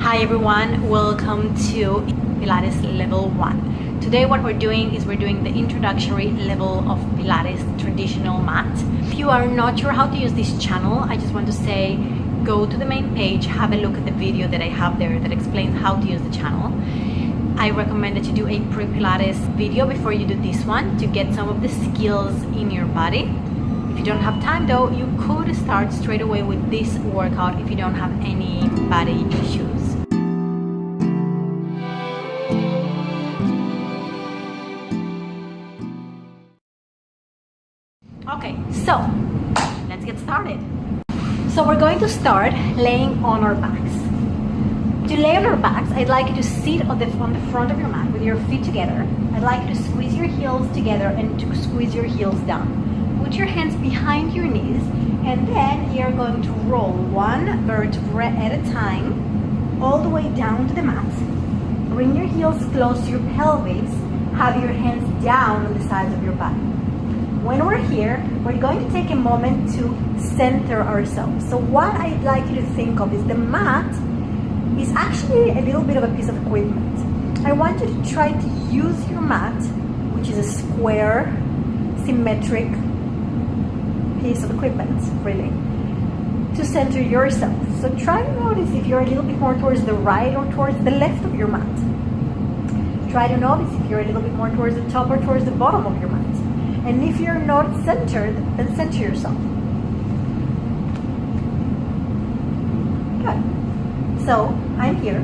Hi everyone, welcome to Pilates level 1. Today what we're doing is we're doing the introductory level of Pilates traditional mat. If you are not sure how to use this channel, I just want to say go to the main page, have a look at the video that I have there that explains how to use the channel. I recommend that you do a pre-Pilates video before you do this one to get some of the skills in your body. If you don't have time though, you could start straight away with this workout if you don't have any body issues. Okay, so let's get started. So we're going to start laying on our backs. To lay on our backs, I'd like you to sit on the front of your mat with your feet together. I'd like you to squeeze your heels together and to squeeze your heels down. Put your hands behind your knees, and then you're going to roll one vertebra at a time all the way down to the mat. Bring your heels close to your pelvis. Have your hands down on the sides of your body. When we're here, we're going to take a moment to center ourselves. So what I'd like you to think of is the mat is actually a little bit of a piece of equipment. I want you to try to use your mat, which is a square, symmetric piece of equipment, really, to center yourself. So try to notice if you're a little bit more towards the right or towards the left of your mat. Try to notice if you're a little bit more towards the top or towards the bottom of your mat. And if you're not centered, then center yourself. Good. So I'm here.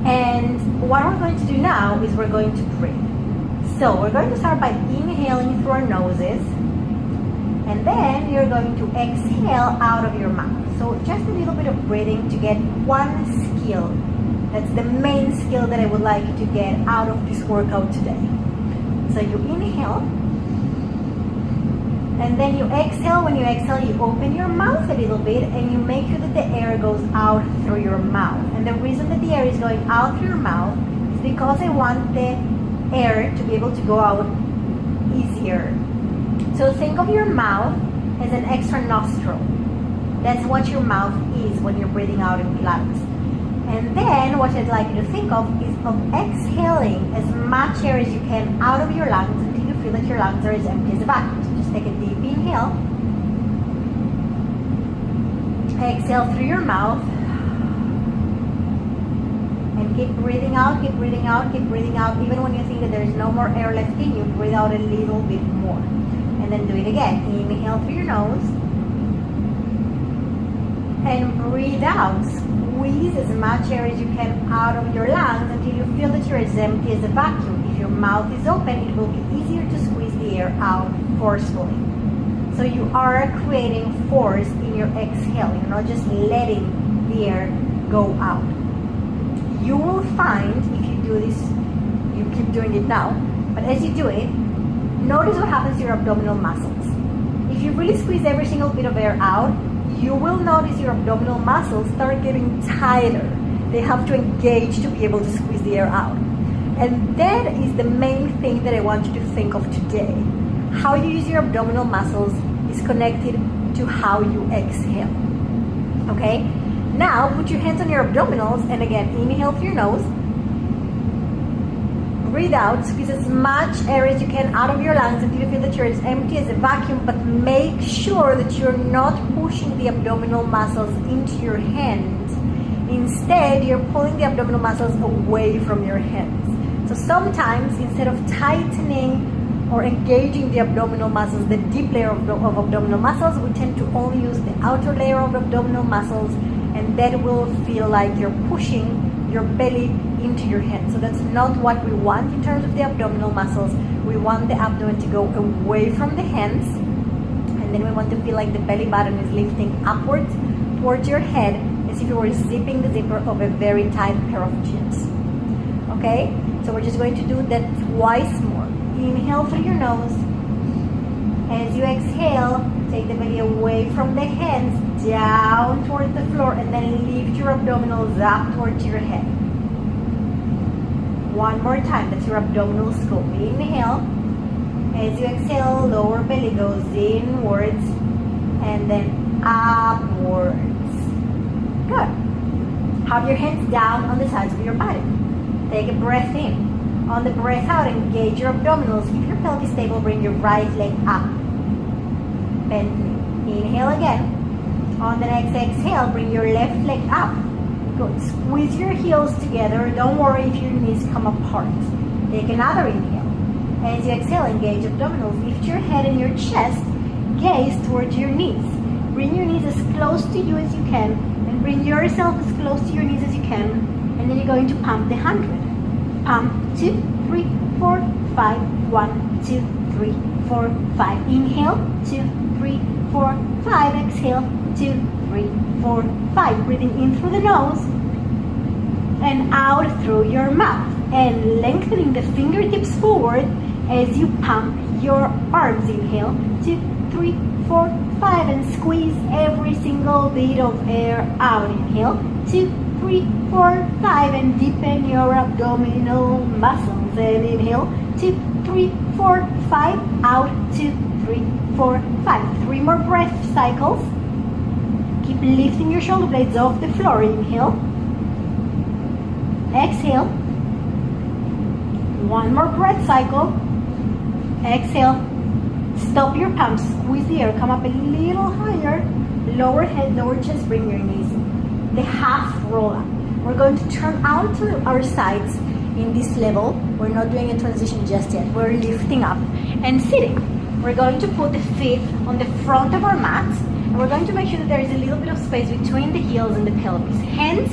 And what we're going to do now is we're going to breathe. So we're going to start by inhaling through our noses. And then you're going to exhale out of your mouth. So just a little bit of breathing to get one skill. That's the main skill that I would like you to get out of this workout today. So you inhale, and then you exhale. When you exhale, you open your mouth a little bit, and you make sure that the air goes out through your mouth. And the reason that the air is going out through your mouth is because I want the air to be able to go out easier. So think of your mouth as an extra nostril. That's what your mouth is when you're breathing out in Pilates. And then what I'd like you to think of is of exhaling as much air as you can out of your lungs until you feel that your lungs are as empty as a vacuum. So just take a deep inhale. Exhale through your mouth. And keep breathing out, keep breathing out, keep breathing out. Even when you think that there is no more air left in you, breathe out a little bit more. And then do it again. Inhale through your nose. And breathe out. Squeeze as much air as you can out of your lungs until you feel that you're as empty as a vacuum. If your mouth is open, it will be easier to squeeze the air out forcefully. So you are creating force in your exhale. You're not just letting the air go out. You will find, if you do this, you keep doing it now, but as you do it, notice what happens to your abdominal muscles. If you really squeeze every single bit of air out, you will notice your abdominal muscles start getting tighter. They have to engage to be able to squeeze the air out. And that is the main thing that I want you to think of today. How you use your abdominal muscles is connected to how you exhale. Okay? Now put your hands on your abdominals and again inhale through your nose. Breathe out, squeeze as much air as you can out of your lungs until you feel that you're as empty as a vacuum, but make sure that you're not pushing the abdominal muscles into your hands. Instead, you're pulling the abdominal muscles away from your hands. So sometimes, instead of tightening or engaging the abdominal muscles, the deep layer of abdominal muscles, we tend to only use the outer layer of abdominal muscles, and that will feel like you're pushing your belly into your hands. So that's not what we want in terms of the abdominal muscles. We want the abdomen to go away from the hands, and then we want to feel like the belly button is lifting upwards towards your head as if you were zipping the zipper of a very tight pair of jeans. Okay? So we're just going to do that twice more. Inhale through your nose. As you exhale, take the belly away from the hands, down towards the floor, and then lift your abdominals up towards your head. One more time, that's your abdominal scope. Inhale. As you exhale, lower belly goes inwards and then upwards. Good. Have your hands down on the sides of your body. Take a breath in. On the breath out, engage your abdominals. Keep your pelvis stable. Bring your right leg up. Bend knee. Inhale again. On the next exhale, bring your left leg up. Good. Squeeze your heels together. Don't worry if your knees come apart. Take another inhale. As you exhale, engage abdominals. Lift your head and your chest. Gaze towards your knees. Bring your knees as close to you as you can. And bring yourself as close to your knees as you can. And then you're going to pump the 100. Pump 2, 3, 4, 5. 1, 2, 3, 4, 5. Inhale. 2, 3, 4, 5. Exhale. 2, 3, 4, 5. Breathing in through the nose and out through your mouth. And lengthening the fingertips forward as you pump your arms. Inhale. 2, 3, 4, 5. And squeeze every single bit of air out. Inhale. 2, 3, 4, 5. And deepen your abdominal muscles. And inhale. 2, 3, 4, 5. Out. 2, 3, 4, 5. 3 more breath cycles. Keep lifting your shoulder blades off the floor. Inhale. Exhale. 1 more breath cycle. Exhale. Stop your pump. Squeeze the air. Come up a little higher. Lower head, lower chest. Bring your knees in. The half roll up. We're going to turn out to our sides in this level. We're not doing a transition just yet. We're lifting up and sitting. We're going to put the feet on the front of our mat. And we're going to make sure that there is a little bit of space between the heels and the pelvis. Hands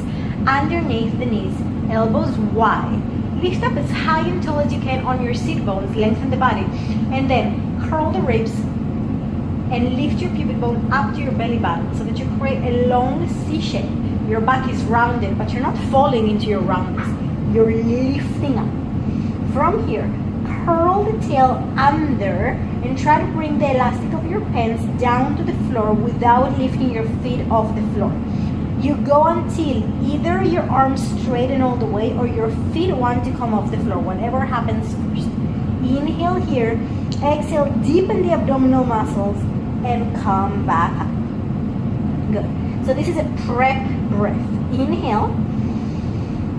underneath the knees. Elbows wide. Lift up as high and tall as you can on your sit bones. Lengthen the body. And then curl the ribs and lift your pubic bone up to your belly button so that you create a long C shape. Your back is rounded, but you're not falling into your roundness. You're lifting up. From here, curl the tail under and try to bring the elastic of your pants down to the floor without lifting your feet off the floor. You go until either your arms straighten all the way or your feet want to come off the floor, whatever happens first. Inhale here, exhale, deepen the abdominal muscles and come back up. Good. So this is a prep breath. Inhale,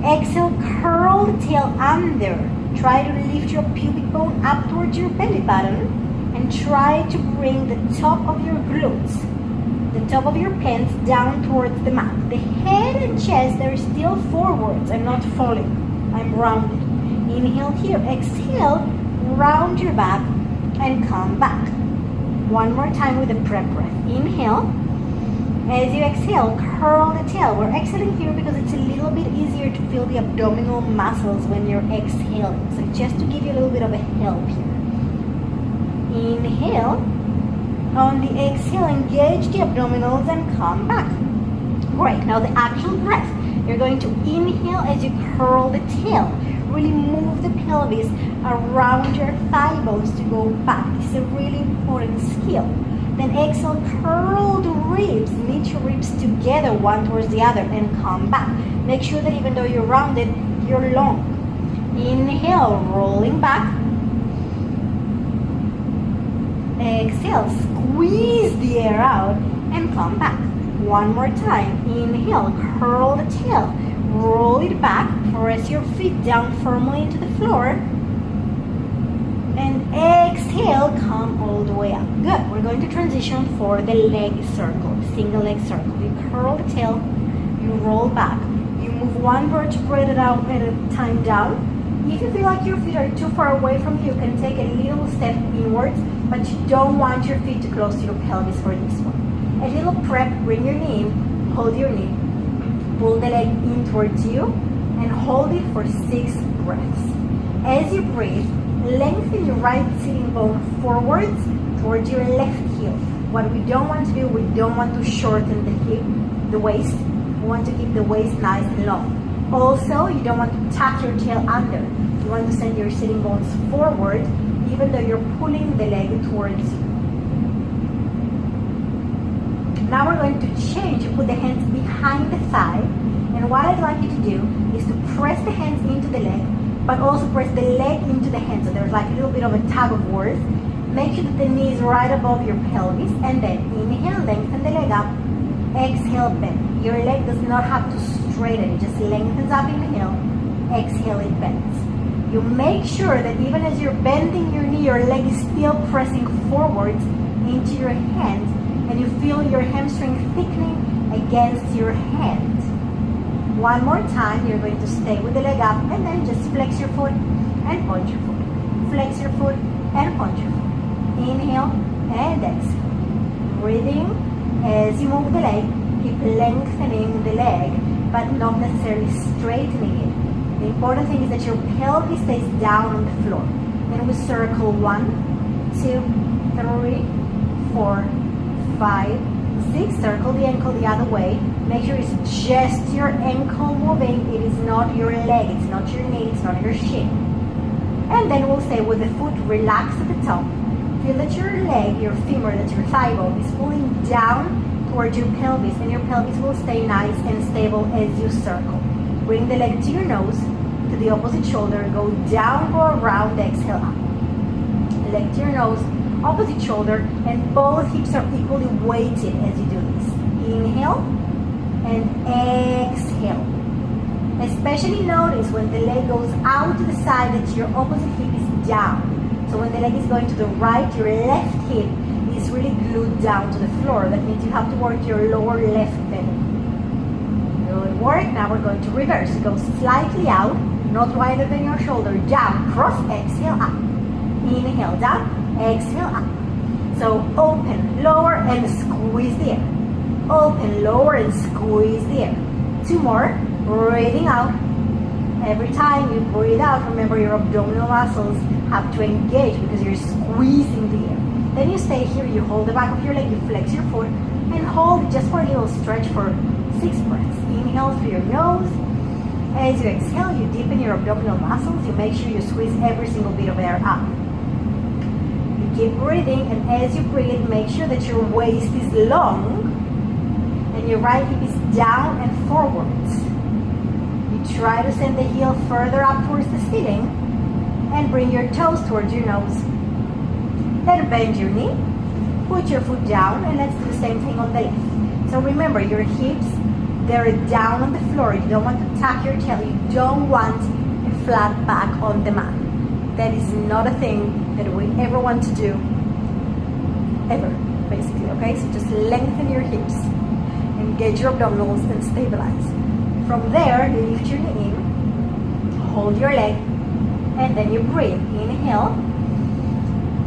exhale, curl the tail under. Try to lift your pubic bone up towards your belly button and try to bring the top of your glutes, the top of your pants down towards the mat. The head and chest, they're still forwards. I'm not falling. I'm rounded. Inhale here. Exhale, round your back and come back. 1 more time with a prep breath. Inhale. As you exhale, curl the tail. We're exhaling here because it's a little bit easier to feel the abdominal muscles when you're exhaling. So just to give you a little bit of a help here. Inhale. On the exhale, engage the abdominals and come back. Great. Now the actual breath. You're going to inhale as you curl the tail. Really move the pelvis around your thigh bones to go back. This is a really important skill. Then exhale, curl the ribs, meet your ribs together, one towards the other, and come back. Make sure that even though you're rounded, you're long. Inhale, rolling back. Exhale, squeeze the air out, and come back. 1 more time. Inhale, curl the tail, roll it back, press your feet down firmly into the floor. And exhale, come all the way up. Good. We're going to transition for the leg circle, single leg circle. You curl the tail, you roll back. You move 1 vertebrae at a time down. If you feel like your feet are too far away from you, you can take a little step inwards, but you don't want your feet too close to your pelvis for this one. A little prep, bring your knee in, hold your knee, pull the leg in towards you, and hold it for 6 breaths. As you breathe, lengthen your right sitting bone forwards towards your left heel. What we don't want to do, we don't want to shorten the hip, the waist. We want to keep the waist nice and long. Also, you don't want to tuck your tail under. You want to send your sitting bones forward, even though you're pulling the leg towards you. Now we're going to change. You put the hands behind the thigh. And what I'd like you to do is to press the hands into the leg, but also press the leg into the hand. So there's like a little bit of a tug of war. Make sure that the knee is right above your pelvis, and then inhale, lengthen the leg up. Exhale, bend. Your leg does not have to straighten. It just lengthens up, inhale, exhale, it bends. You make sure that even as you're bending your knee, your leg is still pressing forwards into your hand, and you feel your hamstring thickening against your hand. One more time, you're going to stay with the leg up, and then just flex your foot and point your foot. Flex your foot and point your foot. Inhale and exhale. Breathing as you move the leg, keep lengthening the leg, but not necessarily straightening it. The important thing is that your pelvis stays down on the floor. Then we circle 1, 2, 3, 4, 5, 6. Circle the ankle the other way. Make sure it's just your ankle moving. It is not your leg. It's not your knee. It's not your shin. And then we'll stay with the foot relaxed at the top. Feel that your leg, your femur, that your thigh bone is pulling down towards your pelvis, and your pelvis will stay nice and stable as you circle. Bring the leg to your nose, to the opposite shoulder, go down, go around, exhale up. Leg to your nose, opposite shoulder, and both hips are equally weighted as you do this. Inhale and exhale. Especially notice when the leg goes out to the side that your opposite hip is down. So when the leg is going to the right, your left hip is really glued down to the floor. That means you have to work your lower left belly. Good work. Now we're going to reverse. Go slightly out, not wider than your shoulder. Down, cross, exhale up. Inhale, down, exhale up. So open, lower, and squeeze the air. Open, lower, and squeeze the air. 2 more. Breathing out. Every time you breathe out, remember your abdominal muscles have to engage because you're squeezing the air. Then you stay here, you hold the back of your leg, you flex your foot, and hold just for a little stretch for 6 breaths. Inhale through your nose. As you exhale, you deepen your abdominal muscles. You make sure you squeeze every single bit of air up. You keep breathing, and as you breathe, make sure that your waist is long and your right hip is down and forwards. You try to send the heel further up towards the ceiling and bring your toes towards your nose. Then bend your knee, put your foot down, and let's do the same thing on the left. So remember, your hips, they're down on the floor. You don't want to tuck your tail. You don't want a flat back on the mat. That is not a thing that we ever want to do, ever, basically, okay? So just lengthen your hips, engage your abdominals, and stabilize. From there, you lift your knee in, hold your leg, and then you breathe. Inhale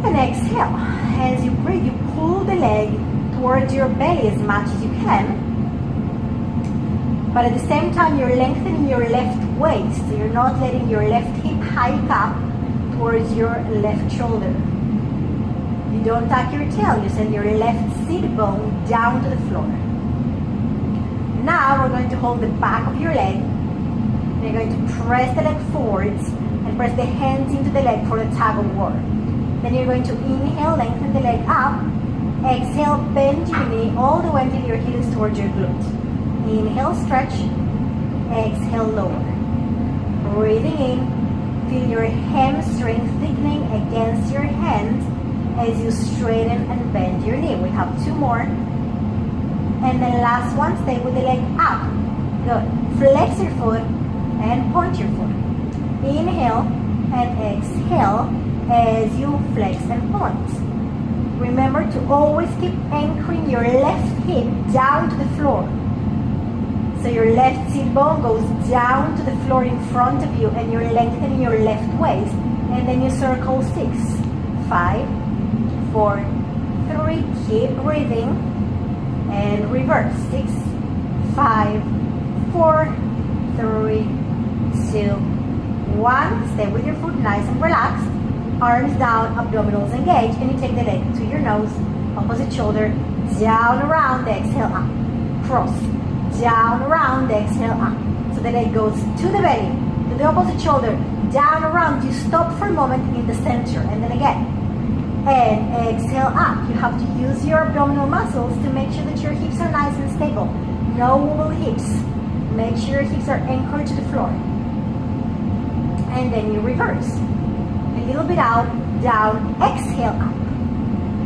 and exhale. As you breathe, you pull the leg towards your belly as much as you can, but at the same time, you're lengthening your left waist. So you're not letting your left hip hike up towards your left shoulder. You don't tuck your tail. You send your left sit bone down to the floor. Now we're going to hold the back of your leg. You're going to press the leg forwards and press the hands into the leg for the tug of war. Then you're going to inhale, lengthen the leg up. Exhale, bend your knee all the way until your heel is towards your glute. Inhale, stretch. Exhale, lower. Breathing in, feel your hamstring thickening against your hand as you straighten and bend your knee. We have 2 more. And then last one, stay with the leg up. Good. Flex your foot and point your foot. Inhale and exhale as you flex and point. Remember to always keep anchoring your left hip down to the floor. So your left sit bone goes down to the floor in front of you, and you're lengthening your left waist. And then you circle 6, 5, 4, 3. Keep breathing. And reverse. 6, 5, 4, 3, 2, 1. Stay with your foot nice and relaxed. Arms down, abdominals engaged, and you take the leg to your nose, opposite shoulder, down, around, exhale up. Cross, down, around, exhale up. So the leg goes to the belly, to the opposite shoulder, down, around. You stop for a moment in the center, and then again. And exhale up. You have to use your abdominal muscles to make sure that your hips are nice and stable. No wobble hips. Make sure your hips are anchored to the floor. And then you reverse. A little bit out, down, exhale up.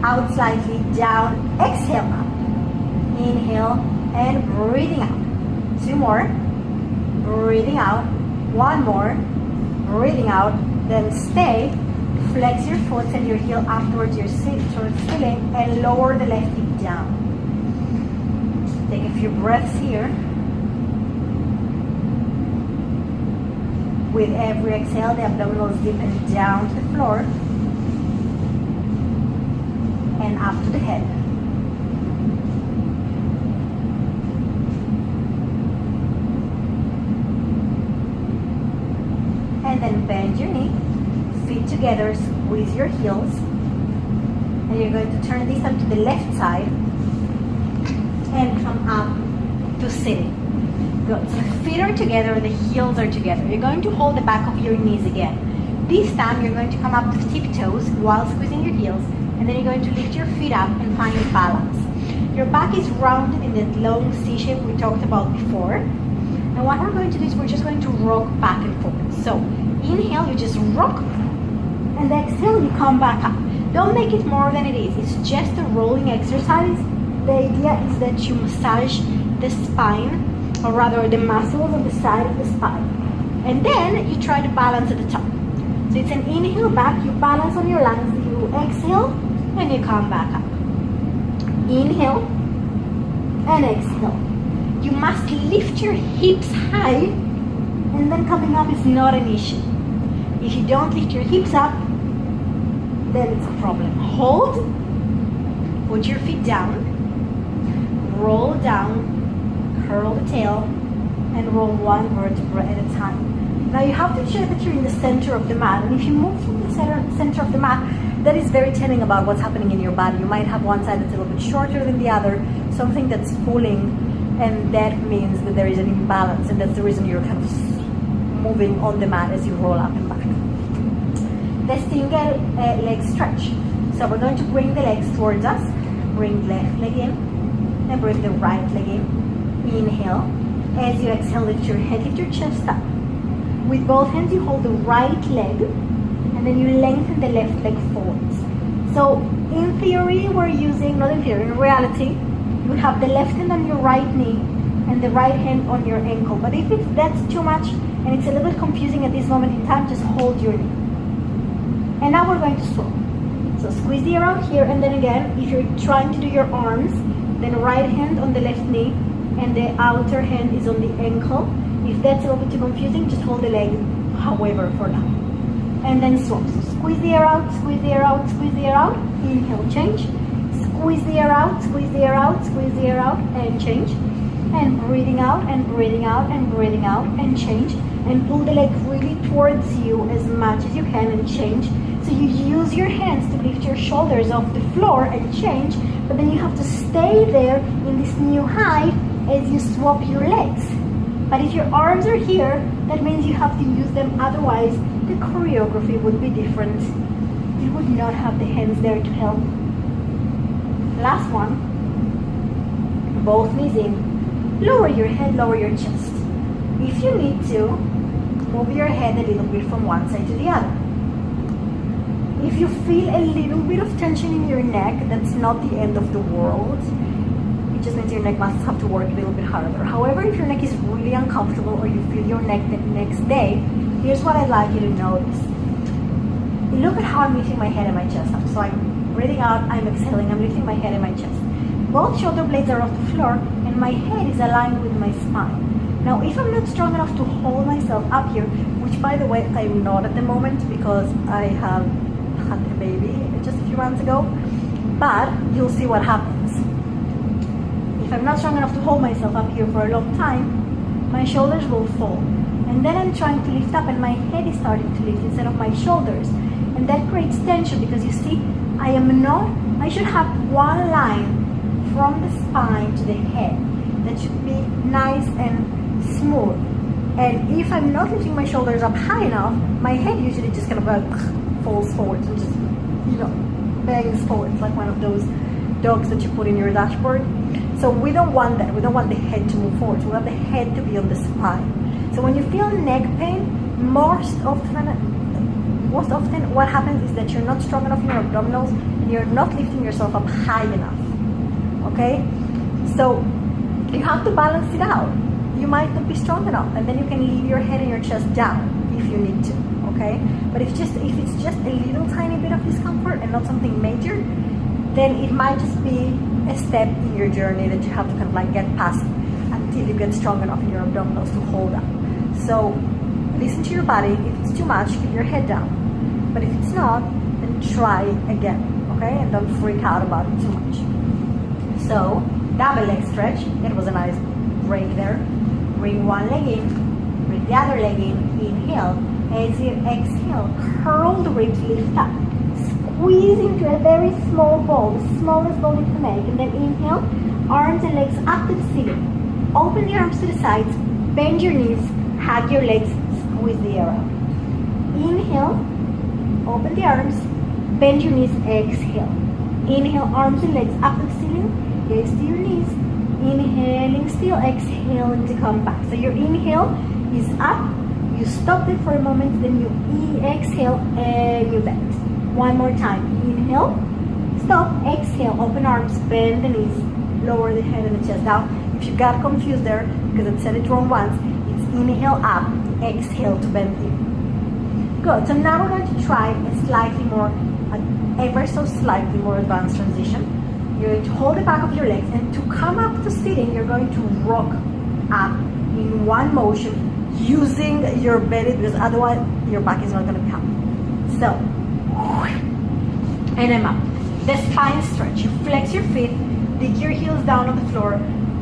Out slightly, down, exhale up. Inhale and breathing out. 2 more. breathing out. One more, breathing out. Then stay. Flex your foot and your heel up towards your towards the ceiling and lower the left hip down. Take a few breaths here. With every exhale, the abdominals deepen down to the floor and up to the head. And then bend your knee, feet together, squeeze your heels. And you're going to turn this up to the left side and come up to sitting. Good. So the feet are together, the heels are together. You're going to hold the back of your knees again. This time you're going to come up to tiptoes while squeezing your heels, and then you're going to lift your feet up and find your balance. Your back is rounded in that long C shape we talked about before. And what we're going to do is we're just going to rock back and forth. So inhale, you just rock, and exhale, you come back up. Don't make it more than it is. It's just a rolling exercise. The idea is that you massage the spine, or rather the muscles on the side of the spine. And then you try to balance at the top. So it's an inhale back, you balance on your lungs, you exhale, and you come back up. Inhale, and exhale. You must lift your hips high, and then coming up is not an issue. If you don't lift your hips up, then it's a problem. Hold, put your feet down, roll down, curl the tail, and roll one vertebra at a time. Now you have to ensure that you're in the center of the mat, and if you move from the center of the mat, that is very telling about what's happening in your body. You might have one side that's a little bit shorter than the other, something that's pulling, and that means that there is an imbalance, and that's the reason you're kind of moving on the mat as you roll up and back. The single leg stretch. So we're going to bring the legs towards us, bring left leg in, and bring the right leg in. Inhale. As you exhale, lift your head, lift your chest up. With both hands, you hold the right leg, and then you lengthen the left leg forwards. So in theory, we're using, not in theory, in reality, you would have the left hand on your right knee and the right hand on your ankle. But if that's too much and it's a little bit confusing at this moment in time, just hold your knee. And now we're going to swap. So squeeze the air out here, and then again, if you're trying to do your arms, then right hand on the left knee and the outer hand is on the ankle. If that's a little bit too confusing, just hold the leg however for now. And then swap. So squeeze the air out, squeeze the air out, squeeze the air out. Inhale, change. Squeeze the air out, squeeze the air out, squeeze the air out, and change. And breathing out, and breathing out, and breathing out, and change. And pull the leg really towards you as much as you can, and change. So you use your hands to lift your shoulders off the floor and change, but then you have to stay there in this new height as you swap your legs. But if your arms are here, that means you have to use them, otherwise the choreography would be different. You would not have the hands there to help. Last one. Both knees in. Lower your head, lower your chest. If you need to, move your head a little bit from one side to the other. If you feel a little bit of tension in your neck, that's not the end of the world. It just means your neck must have to work a little bit harder. However, if your neck is really uncomfortable or you feel your neck the next day, here's what I'd like you to notice. Look at how I'm lifting my head and my chest up. So I'm breathing out, I'm exhaling, I'm lifting my head and my chest. Both shoulder blades are off the floor and my head is aligned with my spine. Now, if I'm not strong enough to hold myself up here, which by the way, I'm not at the moment because I have had a baby just a few months ago, but you'll see what happens. If I'm not strong enough to hold myself up here for a long time, my shoulders will fall. And then I'm trying to lift up and my head is starting to lift instead of my shoulders. And that creates tension because you see, I should have one line from the spine to the head that should be nice and smooth. And if I'm not lifting my shoulders up high enough, my head usually just kind of falls forward and just, bangs forward. It's like one of those dogs that you put in your dashboard. So we don't want that. We don't want the head to move forward. We want the head to be on the spine. So when you feel neck pain, most often what happens is that you're not strong enough in your abdominals and you're not lifting yourself up high enough. Okay? So you have to balance it out. you might not be strong enough, and then you can leave your head and your chest down if you need to, okay? But if it's just a little tiny bit of discomfort and not something major, then it might just be a step in your journey that you have to kind of like get past until you get strong enough in your abdominals to hold up. So listen to your body. If it's too much, keep your head down. But if it's not, then try again, okay? And don't freak out about it too much. So double leg stretch. That was a nice break there. Bring one leg in, bring the other leg in, inhale, exhale, curl the ribs, lift up. Squeeze into a very small ball, the smallest ball you can make, and then inhale, arms and legs up to the ceiling. Open the arms to the sides, bend your knees, hug your legs, squeeze the air out. Inhale, open the arms, bend your knees, exhale. Inhale, arms and legs up to the ceiling, gaze to your knees. Inhaling still, exhaling to come back. So your inhale is up, you stop it for a moment, then you exhale and you bend. One more time. Inhale, stop, exhale, open arms, bend the knees, lower the head and the chest down. If you got confused there, because I said it wrong once, it's inhale up, exhale to bend in. Good. So now we're going to try a slightly more, ever so slightly more advanced transition. You're going to hold the back of your legs, and to come up to sitting, you're going to rock up in one motion using your belly, because otherwise your back is not going to be happy. So, and I'm up. The spine stretch. You flex your feet, dig your heels down on the floor.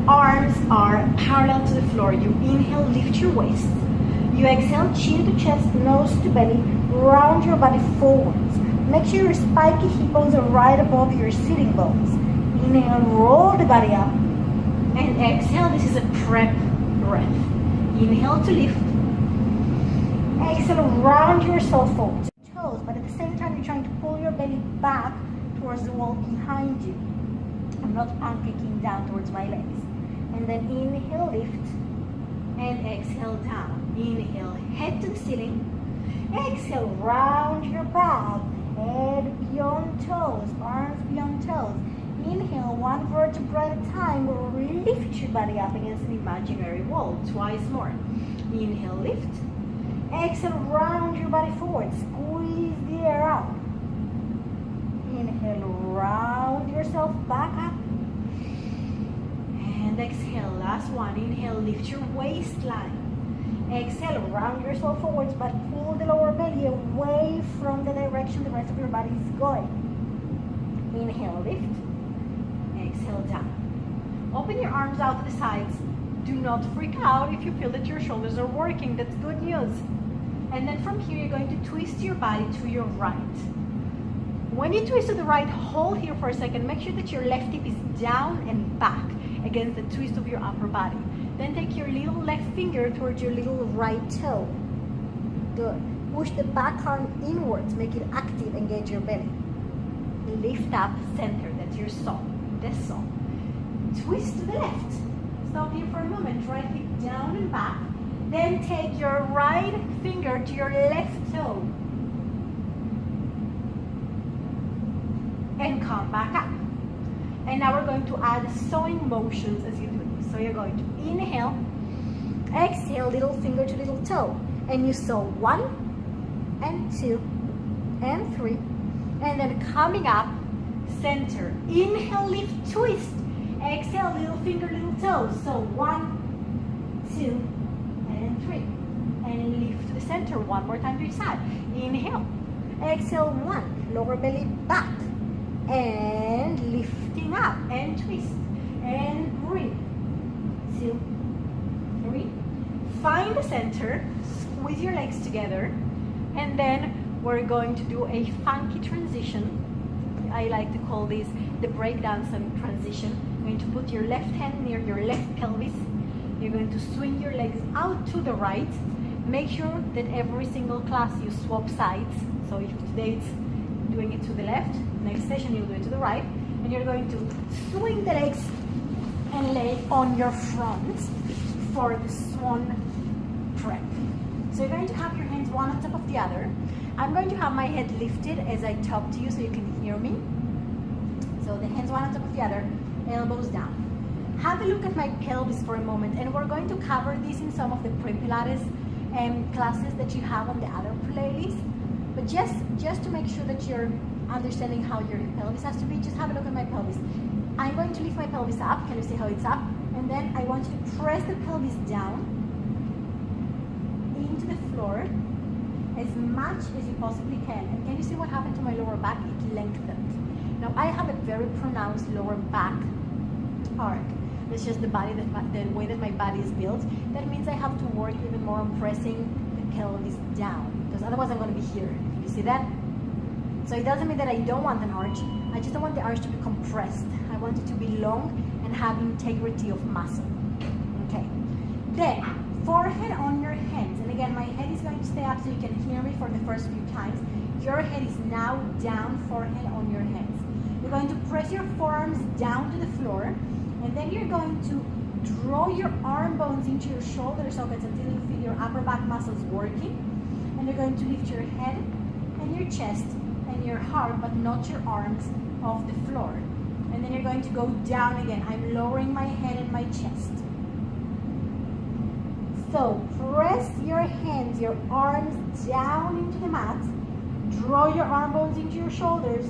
Arms are parallel to the floor. You inhale, lift your waist. You exhale, chin to chest, nose to belly. Round your body forwards. Make sure your spiky hip bones are right above your sitting bones. Inhale, roll the body up. And exhale, this is a prep breath. Inhale to lift. Exhale, round yourself forward. Toes, but at the same time, you're trying to pull your belly back towards the wall behind you. I'm not pancaking down towards my legs. And then inhale, lift. And exhale, down. Inhale, head to the ceiling. Exhale, round your back. Head beyond toes, arms beyond toes. Inhale, one vertebra at a time. Lift your body up against an imaginary wall. Twice more. Inhale, lift. Exhale, round your body forward. Squeeze the air out. Inhale, round yourself back up. And exhale, last one. Inhale, lift your waistline. Exhale, round yourself forwards, but pull the lower belly away from the direction the rest of your body is going. Inhale, lift. Exhale, down. Open your arms out to the sides. Do not freak out if you feel that your shoulders are working. That's good news. And then from here, you're going to twist your body to your right. When you twist to the right, hold here for a second. Make sure that your left hip is down and back against the twist of your upper body. Then take your little left finger towards your little right toe. Good. Push the back arm inwards. Make it active. Engage your belly. Lift up, center. That's your saw. This saw. Twist to the left. Stop here for a moment. Right hip down and back. Then take your right finger to your left toe. And come back up. And now we're going to add sawing motions as you do this. So you're going to inhale, exhale, little finger to little toe. And you saw 1 and 2 and 3. And then coming up, center. Inhale, lift, twist. Exhale, little finger, little toe. So 1, 2, and 3. And lift to the center. One more time to each side. Inhale. Exhale, 1. Lower belly back. And lifting up. And twist. And breathe. 2, 3. Find the center. Squeeze your legs together. And then we're going to do a funky transition. I like to call this the breakdance and transition. You're going to put your left hand near your left pelvis. You're going to swing your legs out to the right. Make sure that every single class you swap sides. So if today it's doing it to the left, next session you'll do it to the right. And you're going to swing the legs and lay on your front for the swan prep. So you're going to have your hands one on top of the other. I'm going to have my head lifted as I talk to you so you can hear me. So the hands one on top of the other, elbows down. Have a look at my pelvis for a moment, and we're going to cover this in some of the pre-Pilates classes that you have on the other playlist. But just to make sure that you're understanding how your pelvis has to be, just have a look at my pelvis. I'm going to lift my pelvis up. Can you see how it's up? And then I want you to press the pelvis down into the floor as much as you possibly can. And can you see what happened to my lower back? It lengthened. Now I have a very pronounced lower back arc. It's just the way that my body is built. That means I have to work even more on pressing the pelvis down, because otherwise I'm going to be here. You see that? So it doesn't mean that I don't want an arch. I just don't want the arch to be compressed. I want it to be long and have integrity of muscle. Okay. Then forehead on your hands. And again, my head is going to stay up so you can hear me for the first few times. Your head is now down, forehead on your hands. You're going to press your forearms down to the floor. And then you're going to draw your arm bones into your shoulder sockets until you feel your upper back muscles working. And you're going to lift your head and your chest and your heart, but not your arms, off the floor. And then you're going to go down again. I'm lowering my head and my chest. So press your hands, your arms down into the mat. Draw your arm bones into your shoulders.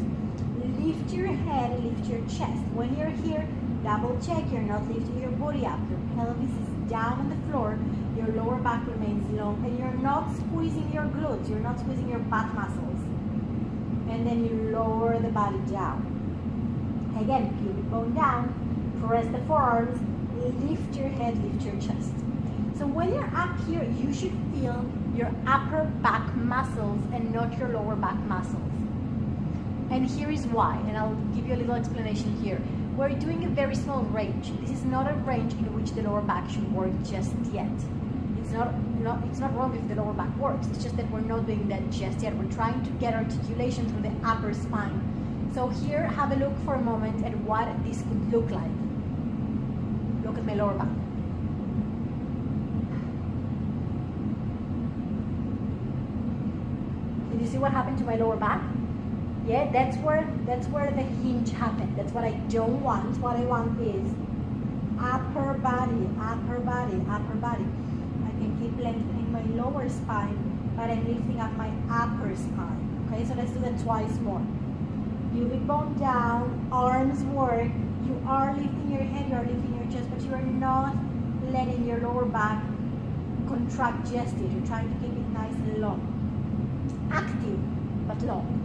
Lift your head, lift your chest. When you're here, double check you're not lifting your body up. Your pelvis is down on the floor. Your lower back remains long, and you're not squeezing your glutes. You're not squeezing your butt muscles. And then you lower the body down. Again, pubic bone down. Press the forearms. Lift your head, lift your chest. So when you're up here, you should feel your upper back muscles and not your lower back muscles. And here is why, and I'll give you a little explanation here. We're doing a very small range. This is not a range in which the lower back should work just yet. It's not wrong if the lower back works. It's just that we're not doing that just yet. We're trying to get articulation through the upper spine. So here, have a look for a moment at what this could look like. Look at my lower back. Did you see what happened to my lower back? Yeah, that's where the hinge happened. That's what I don't want. What I want is upper body, upper body, upper body. I can keep lengthening my lower spine, but I'm lifting up my upper spine. Okay, so let's do that twice more. Pubic bone down, arms work. You are lifting your head, you are lifting your chest, but you are not letting your lower back contract just yet. You're trying to keep it nice and long. Active, but long.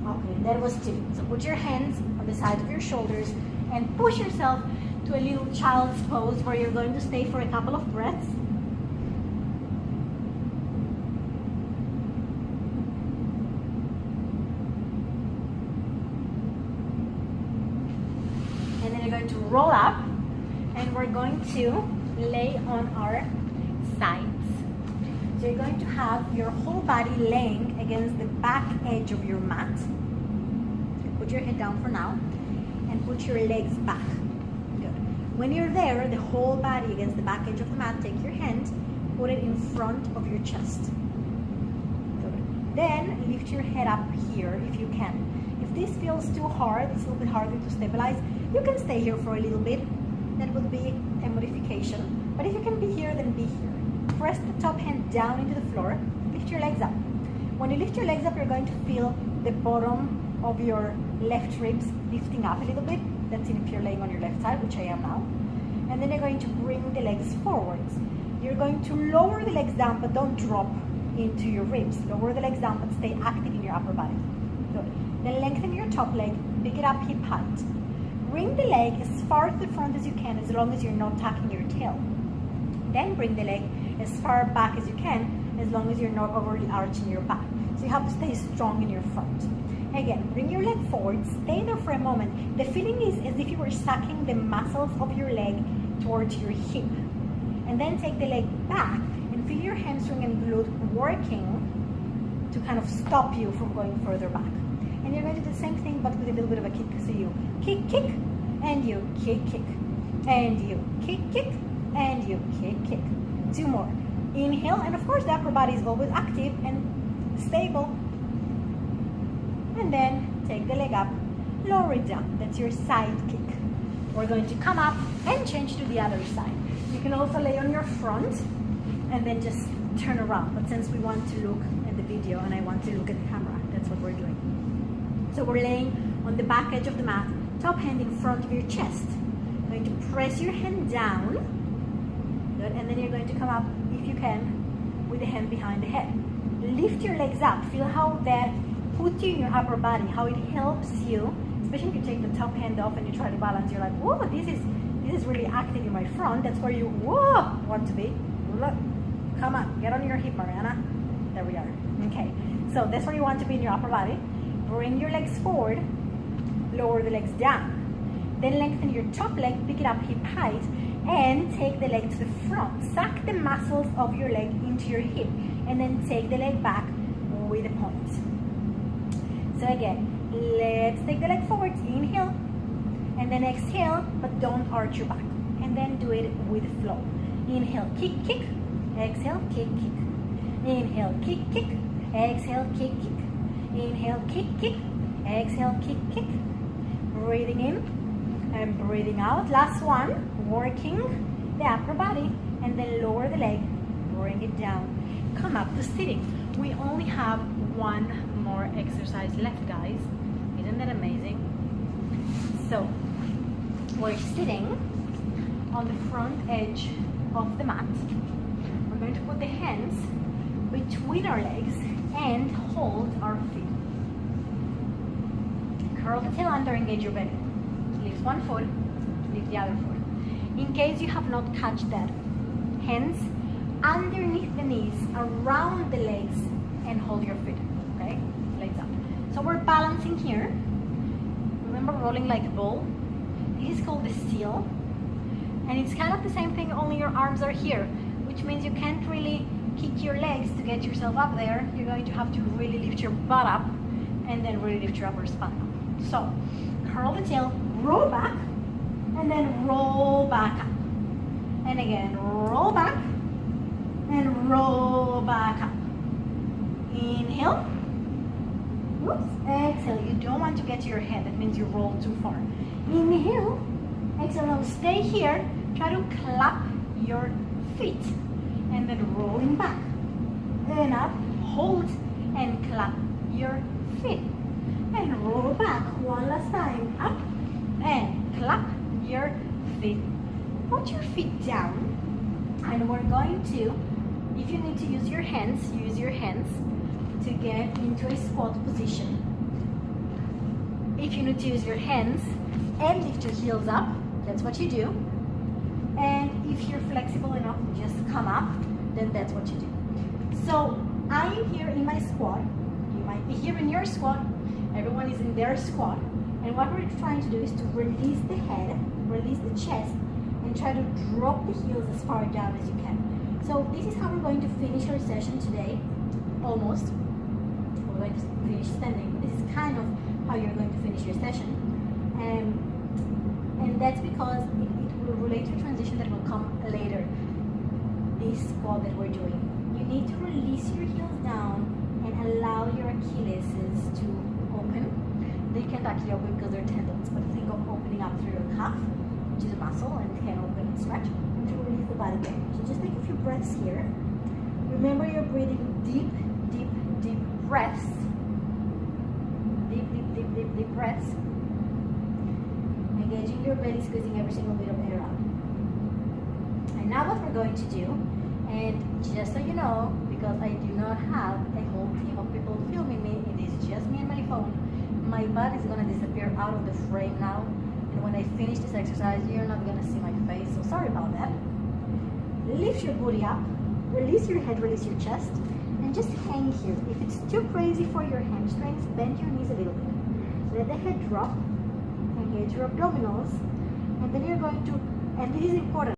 Okay, that was 2. So put your hands on the sides of your shoulders and push yourself to a little child's pose where you're going to stay for a couple of breaths. And then you're going to roll up, and we're going to lay on our sides. So you're going to have your whole body laying against the back edge of your mat. Put your head down for now and put your legs back. Good. When you're there, the whole body against the back edge of the mat, take your hand, put it in front of your chest. Good. Then lift your head up here if you can. If this feels too hard, it's a little bit harder to stabilize, you can stay here for a little bit. That would be a modification. But if you can be here, then be here. Press the top hand down into the floor. Lift your legs up. When you lift your legs up, you're going to feel the bottom of your left ribs lifting up a little bit. That's if you're laying on your left side, which I am now. And then you're going to bring the legs forwards. You're going to lower the legs down, but don't drop into your ribs. Lower the legs down, but stay active in your upper body. Good. Then lengthen your top leg, pick it up hip height. Bring the leg as far to the front as you can, as long as you're not tucking your tail. Then bring the leg as far back as you can, as long as you're not overly arching your back. So you have to stay strong in your front. Again, bring your leg forward, stay there for a moment. The feeling is as if you were sucking the muscles of your leg towards your hip. And then take the leg back and feel your hamstring and glute working to kind of stop you from going further back. And you're going to do the same thing, but with a little bit of a kick. So you kick, kick, and you kick, kick, and you kick, kick, and you kick, kick. 2 more. Inhale, and of course the upper body is always active and stable. And then take the leg up, lower it down. That's your side kick. we're going to come up and change to the other side. You can also lay on your front and then just turn around. But since we want to look at the video and I want to look at the camera, that's what we're doing. So we're laying on the back edge of the mat, top hand in front of your chest. You're going to press your hand down. Good. And then you're going to come up, if you can, with the hand behind the head. Lift your legs up. Feel how that puts you in your upper body, how it helps you, especially if you take the top hand off and you try to balance. You're like, whoa, this is really active in my front. That's where you want to be. Look, come on, get on your hip, Mariana. There we are. Okay, so that's where you want to be in your upper body. Bring your legs forward, lower the legs down. Then lengthen your top leg, pick it up hip height, and take the leg to the front. Suck the muscles of your leg into your hip, and then take the leg back with a point. So again, let's take the leg forward, inhale, and then exhale, but don't arch your back. And then do it with flow. Inhale, kick, kick, exhale, kick, kick. Inhale, kick, kick, exhale, kick, kick. Inhale, kick, kick, exhale, kick, kick. Breathing in and breathing out. Last one, working the upper body, and then lower the leg, bring it down. Come up to sitting. We only have one more exercise left, guys. Isn't that amazing? So we're sitting on the front edge of the mat. We're going to put the hands between our legs and hold our feet. Curl the tail under, engage your belly. Lift one foot, lift the other foot. In case you have not catched that, hands underneath the knees, around the legs, and hold your feet, okay? Legs up. So we're balancing here. Remember rolling like a ball? This is called the seal. And it's kind of the same thing, only your arms are here, which means you can't really kick your legs to get yourself up there. You're going to have to really lift your butt up and then really lift your upper spine up. So, curl the tail, roll back, and then roll back up. And again, roll back, and roll back up. Inhale. Oops. Exhale. You don't want to get to your head. That means you roll too far. Inhale. Exhale. Now stay here. Try to clap your feet. And then rolling back. And up. Hold and clap your feet. And roll back. One last time. Up. And clap your feet. Put your feet down. And we're going to, if you need to use your hands to get into a squat position. If you need to use your hands and lift your heels up, that's what you do. And if you're flexible enough to just come up, then that's what you do. So I am here in my squat. You might be here in your squat. Everyone is in their squat. And what we're trying to do is to release the head, release the chest, and try to drop the heels as far down as you can. So this is how we're going to finish our session today, almost. We're going to finish standing, but this is kind of how you're going to finish your session. And that's because it will relate to a transition that will come later, this squat that we're doing. You need to release your heels down and allow your Achilles to open. They can't actually open because they're tendons, but think of opening up through your calf, which is a muscle and can open and stretch, and to release the body down. So just take a few breaths here. Remember you're breathing deep, deep, deep breaths. Deep, deep, deep, deep, deep breaths. Engaging your belly, squeezing every single bit of air out. And now what we're going to do, and just so you know, because I do not have a whole team of people filming me, it is just me and my phone, my butt is going to disappear out of the frame now. And when I finish this exercise, you're not going to see my face, so sorry about that. Lift your booty up, release your head, release your chest, and just hang here. If it's too crazy for your hamstrings, bend your knees a little bit. Let the head drop, engage your abdominals, and then you're going to, and this is important,